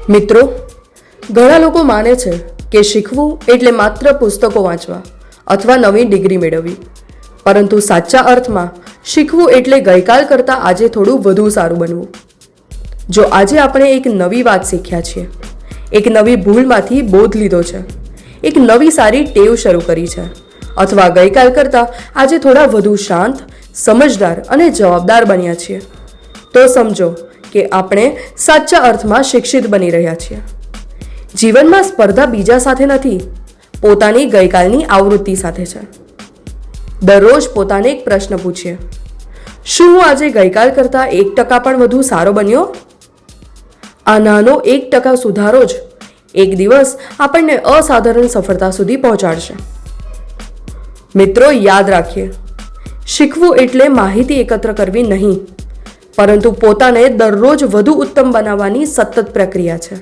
મિત્રો, ઘણા લોકો માને છે કે શીખવું એટલે માત્ર પુસ્તકો વાંચવા અથવા નવી ડિગ્રી મેળવવી, પરંતુ સાચા અર્થમાં શીખવું એટલે ગઈકાલ કરતાં આજે થોડું વધુ સારું બનવું. જો આજે આપણે એક નવી વાત શીખ્યા છીએ, એક નવી ભૂલમાંથી બોધ લીધો છે, એક નવી સારી ટેવ શરૂ કરી છે, અથવા ગઈકાલ કરતાં આજે થોડા વધુ શાંત, સમજદાર અને જવાબદાર બન્યા છીએ, તો સમજો કે આપણે સાચા અર્થમાં શિક્ષિત બની રહ્યા છીએ. જીવનમાં સ્પર્ધા બીજા સાથે નથી, પોતાની ગઈકાલની આવૃત્તિ સાથે છે. દરરોજ પોતાને એક પ્રશ્ન પૂછીએ, શું હું આજે ગઈકાલ કરતાં 1% પણ વધુ સારો બન્યો? આ નાનો 1% સુધારો જ એક દિવસ આપણને અસાધારણ સફળતા સુધી પહોંચાડશે. મિત્રો, યાદ રાખીએ, શીખવું એટલે માહિતી એકત્ર કરવી નહીં, પરંતુ પોતાને દરરોજ વધુ ઉત્તમ બનાવવાની સતત પ્રક્રિયા છે.